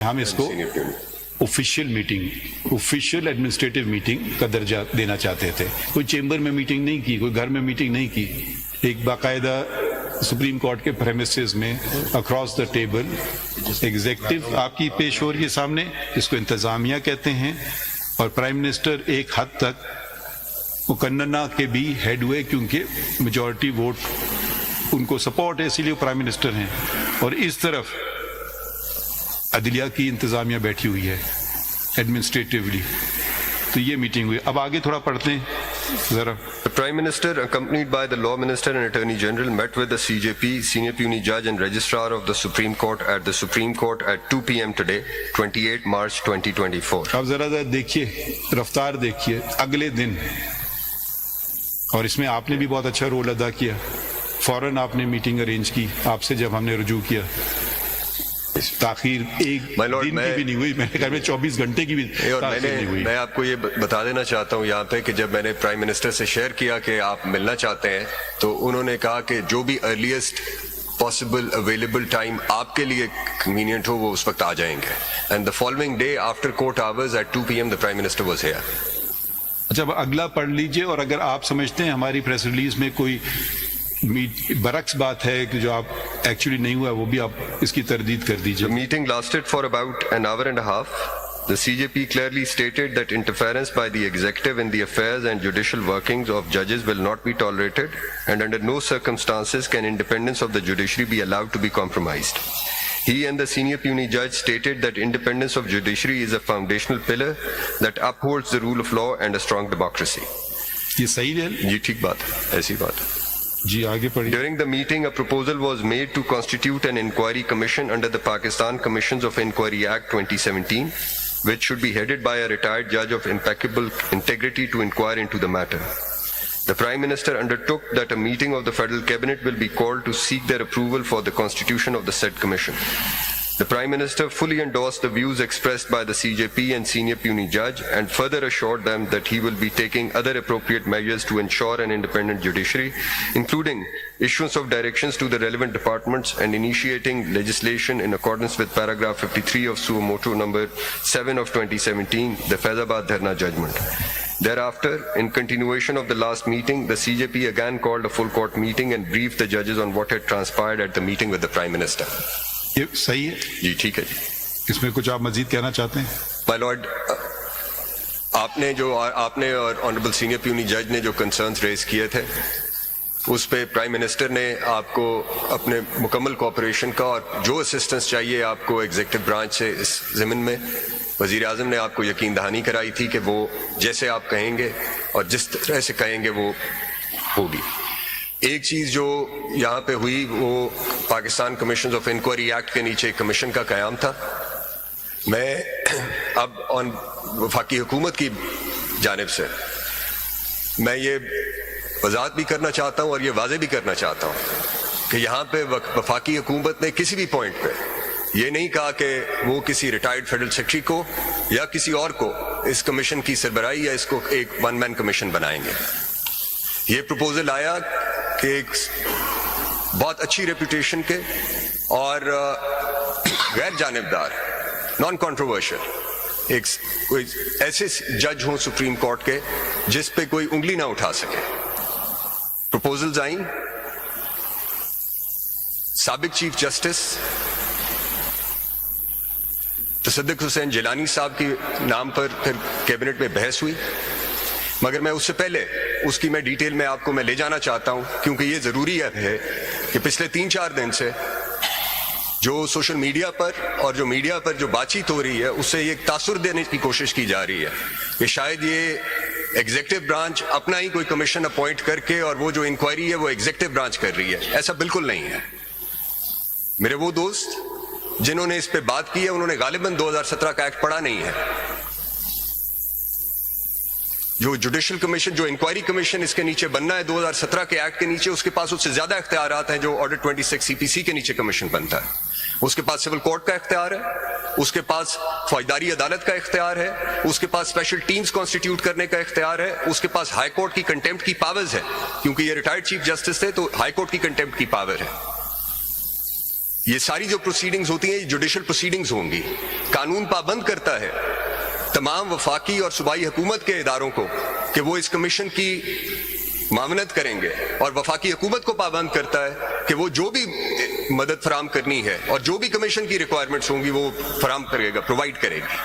ہم اس کو official meeting, official administrative meeting کا درجہ دینا چاہتے تھے. کوئی چیمبر میں میٹنگ نہیں کی، کوئی گھر میں میٹنگ نہیں کی، ایک باقاعدہ سپریم کورٹ کے پریمیسز میں اکراس دا ٹیبل ایگزیکٹو آپ کی پیش ہو رہی ہے سامنے، جس کو انتظامیہ کہتے ہیں، اور پرائم منسٹر ایک حد تک مقننہ کے بھی ہیڈ ہوئے کیونکہ میجورٹی ووٹ ان کو سپورٹ ہے، اسی لیے وہ پرائم منسٹر ہیں. اور اس طرف عدلیہ کی انتظامیہ بیٹھی ہوئی ہے ایڈمنسٹریٹولی. تو یہ میٹنگ ہوئی. اب آگے تھوڑا پڑھتے ہیں ذرا. The Prime Minister, accompanied by the Law Minister and Attorney General, met with the CJP, Senior Puisne Judge and Registrar of the Supreme Court at the Supreme Court at 2 p.m. today, 28 March 2024. اب ذرا دیکھیے، رفتار دیکھیے. اگلے دن، اور اس میں آپ نے بھی بہت اچھا رول ادا کیا، فوراً آپ نے میٹنگ ارینج کی آپ سے جب ہم نے رجوع کیا. تاخیر ایک دن کی بھی نہیں ہوئی، میرے خیال میں 24 گھنٹے کی بھی تاخیر نہیں ہوئی. میں آپ کو یہ بتا دینا چاہتا ہوں یہاں پہ کہ جب میں نے پرائم منسٹر سے شیئر کیا کہ آپ ملنا چاہتے ہیں تو انہوں نے کہا کہ جو بھی ارلیسٹ پاسبل اویلیبل ٹائم آپ کے لیے کنوینئنٹ ہو وہ اس وقت آ جائیں گے. And the following day after court hours at 2 p.m. the Prime Minister was here. اچھا اب اگلا پڑھ لیجئے، اور اگر آپ سمجھتے ہیں ہماری پریس ریلیز میں کوئی برعکس بات ہے کہ جو آپ ایکچولی نہیں ہوا، وہ بھی آپ اس کی تردید کر دیجئے. The meeting lasted for about an hour and a half. The CJP clearly stated that interference by the executive in the affairs and judicial workings of judges will not be tolerated, and under no circumstances can independence of the judiciary be allowed to be compromised. He and the senior puisne judge stated that independence of judiciary is a foundational pillar that upholds the rule of law and a strong democracy. یہ صحیح ہے جی ٹھیک بات ہے، ایسی بات ہے. جی آگے پڑھیے. During the meeting, a proposal was made to constitute an inquiry commission under the Pakistan Commissions of Inquiry Act 2017, which should be headed by a retired judge of impeccable integrity to inquire into the matter. The Prime Minister undertook that a meeting of the Federal Cabinet will be called to seek their approval for the constitution of the said commission. The Prime Minister fully endorsed the views expressed by the CJP and Senior Puisne Judge and further assured them that he will be taking other appropriate measures to ensure an independent judiciary, including issuance of directions to the relevant departments and initiating legislation in accordance with paragraph 53 of Suo Motu number 7 of 2017, the Faizabad Dharna judgment. Thereafter, in continuation of the last meeting, the CJP again called a full court meeting and briefed the judges on what had transpired at the meeting with the Prime Minister. یہ صحیح ہے جی ٹھیک ہے جی. اس میں کچھ آپ مزید کہنا چاہتے ہیں؟ مائی لارڈ، آپ نے اور آنریبل سینئر پیونی جج نے جو کنسرنز ریز کیے تھے اس پہ پرائم منسٹر نے آپ کو اپنے مکمل کوآپریشن کا اور جو اسسٹنس چاہیے آپ کو ایگزیکٹو برانچ سے اس ضمن میں وزیر اعظم نے آپ کو یقین دہانی کرائی تھی کہ وہ جیسے آپ کہیں گے اور جس طرح سے کہیں گے وہ ہوگی. ایک چیز جو یہاں پہ ہوئی وہ Pakistan commissions of inquiry act کے نیچے کمیشن کا قیام تھا. میں اب وفاقی حکومت کی جانب سے میں یہ وضاحت بھی کرنا چاہتا ہوں اور یہ واضح بھی کرنا چاہتا ہوں کہ یہاں پہ وفاقی حکومت نے کسی بھی پوائنٹ پہ یہ نہیں کہا کہ وہ کسی ریٹائرڈ فیڈرل سیکرٹری کو یا کسی اور کو اس کمیشن کی سربراہی یا اس کو ایک ون مین کمیشن بنائیں گے. یہ پروپوزل آیا کہ ایک بہت اچھی ریپوٹیشن کے اور غیر جانبدار، نان کنٹروورشل ایک کوئی ایسے جج ہوں سپریم کورٹ کے جس پہ کوئی انگلی نہ اٹھا سکے. پروپوزلز آئیں، سابق چیف جسٹس تصدق حسین جیلانی صاحب کے نام پر پھر کیبنٹ میں بحث ہوئی، مگر میں اس سے پہلے اس کی میں ڈیٹیل میں آپ کو میں لے جانا چاہتا ہوں کیونکہ یہ ضروری ہے کہ پچھلے 3-4 دن سے جو سوشل میڈیا پر اور جو میڈیا پر جو بات چیت ہو رہی ہے اس سے یہ تاثر دینے کی کوشش کی جا رہی ہے کہ شاید یہ ایگزیکٹو برانچ اپنا ہی کوئی کمیشن اپوائنٹ کر کے اور وہ جو انکوائری ہے وہ ایگزیکٹو برانچ کر رہی ہے. ایسا بالکل نہیں ہے. میرے وہ دوست جنہوں نے اس پہ بات کی ہے انہوں نے غالباً 2017 کا ایکٹ پڑھا نہیں ہے. جو جوڈیشل کمیشن، جو انکوائری کمیشن اس کے نیچے بننا ہے 2017 کے ایکٹ کے نیچے، اس کے پاس اس سے زیادہ اختیارات ہیں جو آرڈر 26 CPC کے نیچے کمیشن بنتا ہے. اس کے پاس سول کورٹ کا اختیار ہے، اس کے پاس فوجداری عدالت کا اختیار ہے، اس کے پاس اسپیشل ٹیمز کانسٹیٹیوٹ کرنے کا اختیار ہے، اس کے پاس ہائی کورٹ کی کنٹیمپٹ کی پاورز ہے کیونکہ یہ ریٹائرڈ چیف جسٹس تھے تو ہائی کورٹ کی کنٹیمپٹ کی پاور ہے. یہ ساری جو پروسیڈنگز ہوتی ہیں یہ جوڈیشل پروسیڈنگز ہوں گی. قانون پابند کرتا ہے تمام وفاقی اور صوبائی حکومت کے اداروں کو کہ وہ اس کمیشن کی معاونت کریں گے, اور وفاقی حکومت کو پابند کرتا ہے کہ وہ جو بھی مدد فراہم کرنی ہے اور جو بھی کمیشن کی ریکوائرمنٹس ہوں گی وہ فراہم کرے گا, پرووائڈ کرے گی.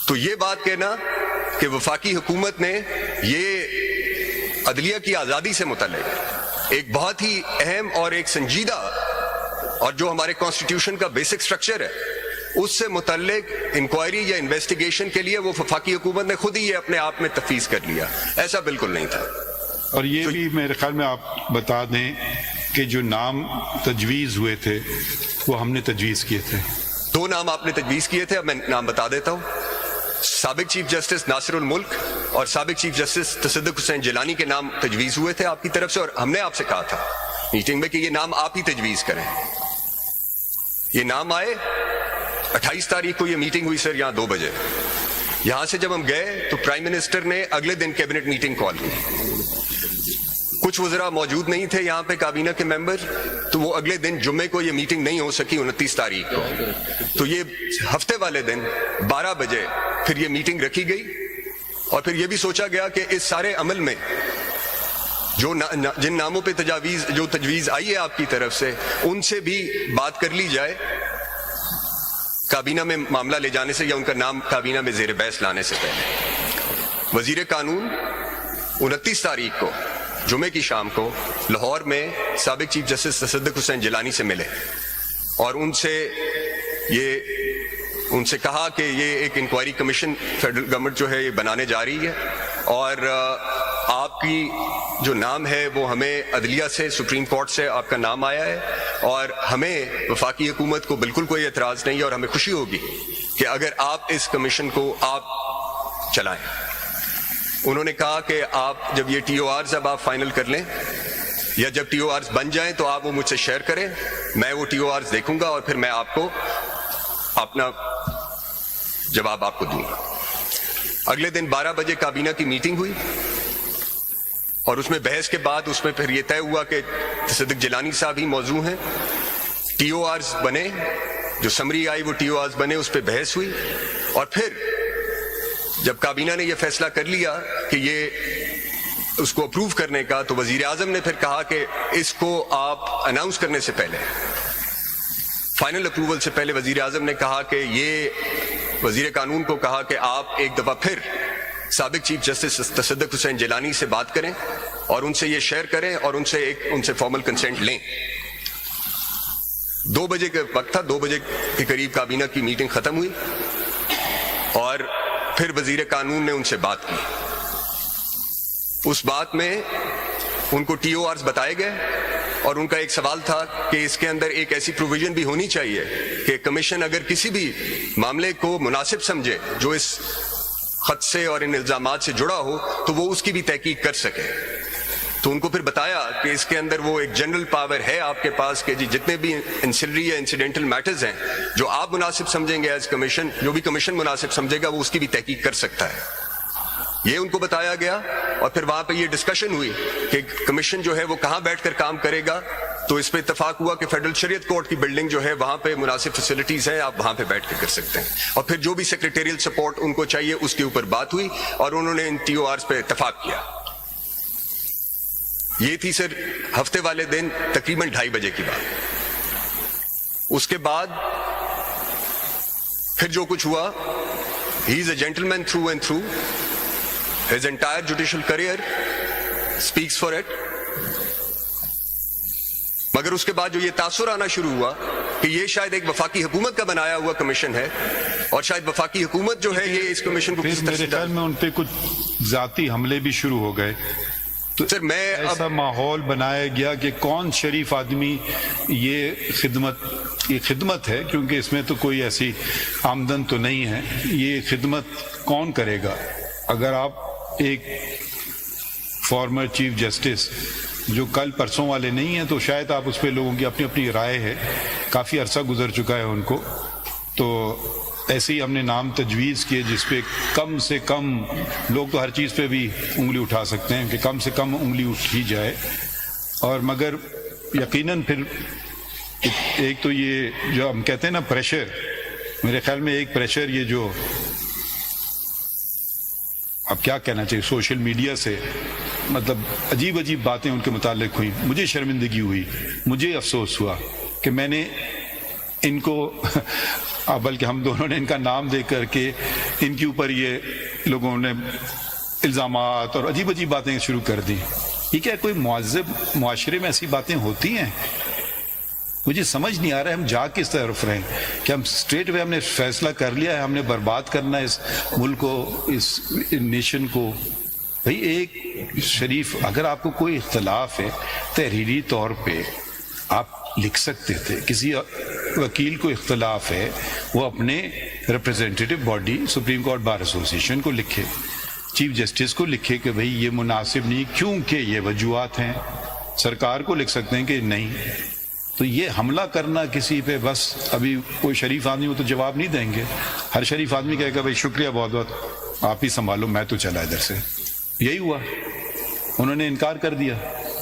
تو یہ بات کہنا کہ وفاقی حکومت نے یہ عدلیہ کی آزادی سے متعلق ایک بہت ہی اہم اور ایک سنجیدہ اور جو ہمارے کانسٹیٹیوشن کا بیسک سٹرکچر ہے اس سے متعلق انکوائری یا انویسٹیگیشن کے لیے وہ وفاقی حکومت نے خود ہی یہ اپنے آپ میں تفویض کر لیا. ایسا بالکل نہیں تھا. اور یہ بھی میرے خیال میں آپ بتا دیں کہ جو نام تجویز ہوئے تھے وہ ہم نے تجویز کیے تھے. 2 نام آپ نے تجویز کیے تھے, اب میں نام بتا دیتا ہوں. سابق چیف جسٹس ناصر الملک اور سابق چیف جسٹس تصدق حسین جیلانی کے نام تجویز ہوئے تھے آپ کی طرف سے, اور ہم نے آپ سے کہا تھا میٹنگ میں کہ یہ نام آپ ہی تجویز کریں. یہ نام آئے. 28 تاریخ کو یہ میٹنگ ہوئی سر یہاں 2 بجے. یہاں سے جب ہم گئے تو پرائم منسٹر نے اگلے دن کیبنٹ میٹنگ کال کی. کچھ وزراء موجود نہیں تھے یہاں پہ کابینہ کے ممبر, تو وہ اگلے دن جمعے کو یہ میٹنگ نہیں ہو سکی 29 تاریخ کو. تو یہ ہفتے والے دن 12 بجے پھر یہ میٹنگ رکھی گئی, اور پھر یہ بھی سوچا گیا کہ اس سارے عمل میں جن ناموں پہ تجویز آئی ہے آپ کی طرف سے ان سے بھی بات کر لی جائے کابینہ میں معاملہ لے جانے سے یا ان کا نام کابینہ میں زیر بحث لانے سے پہلے. وزیر قانون 29 تاریخ کو جمعے کی شام کو لاہور میں سابق چیف جسٹس تصدق حسین جیلانی سے ملے اور ان سے کہا کہ یہ ایک انکوائری کمیشن فیڈرل گورنمنٹ جو ہے یہ بنانے جا رہی ہے, اور آپ کی جو نام ہے وہ ہمیں عدلیہ سے سپریم کورٹ سے آپ کا نام آیا ہے, اور ہمیں وفاقی حکومت کو بالکل کوئی اعتراض نہیں ہے, اور ہمیں خوشی ہوگی کہ اگر آپ اس کمیشن کو آپ چلائیں. انہوں نے کہا کہ آپ جب یہ ٹی او آرز اب آپ فائنل کر لیں یا جب ٹی او آرز بن جائیں تو آپ وہ مجھ سے شیئر کریں, میں وہ ٹی او آرز دیکھوں گا اور پھر میں آپ کو اپنا جواب آپ کو دوں گا. اگلے دن 12 بجے کابینہ کی میٹنگ ہوئی, اور اس میں بحث کے بعد اس میں پھر یہ طے ہوا کہ تصدق جیلانی صاحب ہی موضوع ہیں. ٹی او آرز بنے, جو سمری آئی وہ ٹی او آرز بنے, اس پہ بحث ہوئی, اور پھر جب کابینہ نے یہ فیصلہ کر لیا کہ یہ اس کو اپروو کرنے کا, تو وزیر اعظم نے پھر کہا کہ اس کو آپ اناؤنس کرنے سے پہلے, فائنل اپروول سے پہلے وزیر اعظم نے کہا کہ یہ وزیر قانون کو کہا کہ آپ ایک دفعہ پھر سابق چیف جسٹس تصدق حسین جیلانی سے بات کریں اور ان سے یہ شیئر کریں اور ان سے فارمل کنسنٹ لیں. 2 بجے کا وقت تھا, 2 بجے کے قریب کابینہ کی میٹنگ ختم ہوئی, اور پھر وزیر قانون نے ان سے بات کی. اس بات میں ان کو ٹی او آرز بتائے گئے, اور ان کا ایک سوال تھا کہ اس کے اندر ایک ایسی پروویژن بھی ہونی چاہیے کہ کمیشن اگر کسی بھی معاملے کو مناسب سمجھے جو اس خط سے اور ان الزامات سے جڑا ہو تو وہ اس کی بھی تحقیق کر سکے. تو ان کو پھر بتایا کہ اس کے اندر وہ ایک جنرل پاور ہے آپ کے پاس کہ جتنے بھی انسلری یا انسیڈنٹل میٹرز ہیں جو آپ مناسب سمجھیں گے ایز کمیشن, جو بھی کمیشن مناسب سمجھے گا وہ اس کی بھی تحقیق کر سکتا ہے. یہ ان کو بتایا گیا, اور پھر وہاں پہ یہ ڈسکشن ہوئی کہ کمیشن جو ہے وہ کہاں بیٹھ کر کام کرے گا. تو اس پہ اتفاق ہوا کہ فیڈرل شریعت کورٹ کی بلڈنگ جو ہے وہاں پہ مناسب فیسلٹیز ہیں, آپ وہاں پہ بیٹھ کے کر سکتے ہیں. اور پھر جو بھی سیکریٹریل سپورٹ ان کو چاہیے اس کے اوپر بات ہوئی, اور انہوں نے ان ٹی او آرز پہ اتفاق کیا. یہ تھی سر ہفتے والے دن تقریباً 2:30 بجے کی بات. اس کے بعد پھر جو کچھ ہوا, he is a gentleman through and through, his entire judicial career speaks for it. مگر اس کے بعد جو یہ تاثر آنا شروع ہوا کہ یہ شاید ایک وفاقی حکومت کا بنایا ہوا کمیشن ہے, اور شاید وفاقی حکومت جو ہے یہ اس کمیشن کو کس طرح سے, میرے خیال میں ان پہ کچھ ذاتی حملے بھی شروع ہو گئے. تو سر میں ایسا ماحول بنایا گیا کہ کون شریف آدمی یہ خدمت ہے, کیونکہ اس میں تو کوئی ایسی آمدن تو نہیں ہے, یہ خدمت کون کرے گا. اگر آپ ایک فارمر چیف جسٹس جو کل پرسوں والے نہیں ہیں تو شاید آپ اس پہ لوگوں کی اپنی اپنی رائے ہے, کافی عرصہ گزر چکا ہے ان کو. تو ایسے ہی ہم نے نام تجویز کیے جس پہ کم سے کم, لوگ تو ہر چیز پہ بھی انگلی اٹھا سکتے ہیں, کہ کم سے کم انگلی اٹھی جائے. اور مگر یقیناً پھر ایک تو یہ جو ہم کہتے ہیں نا پریشر، میرے خیال میں ایک پریشر یہ جو اب کیا کہنا چاہیے سوشل میڈیا سے مطلب عجیب عجیب باتیں ان کے متعلق ہوئی، مجھے شرمندگی ہوئی، مجھے افسوس ہوا کہ میں نے ان کو بلکہ ہم دونوں نے ان کا نام دے کر کے ان کے اوپر یہ لوگوں نے الزامات اور عجیب عجیب باتیں شروع کر دیں۔ یہ کیا کوئی مہذب معاشرے میں ایسی باتیں ہوتی ہیں؟ مجھے سمجھ نہیں آ رہا ہے ہم جا کس طرف رہے ہیں کہ ہم اسٹریٹ وے ہم نے فیصلہ کر لیا ہے ہم نے برباد کرنا ہے اس ملک کو، اس نیشن کو۔ بھئی ایک شریف اگر آپ کو کوئی اختلاف ہے تحریری طور پہ آپ لکھ سکتے تھے، کسی وکیل کو اختلاف ہے وہ اپنے representative body supreme court bar association کو لکھے، چیف جسٹس کو لکھے کہ بھئی یہ مناسب نہیں کیونکہ یہ وجوہات ہیں، سرکار کو لکھ سکتے ہیں کہ نہیں۔ تو یہ حملہ کرنا کسی پہ، بس ابھی کوئی شریف آدمی ہو تو جواب نہیں دیں گے، ہر شریف آدمی کہے گا بھائی شکریہ بہت بہت آپ ہی سنبھالو میں تو چلا ادھر سے۔ یہی ہوا، انہوں نے انکار کر دیا۔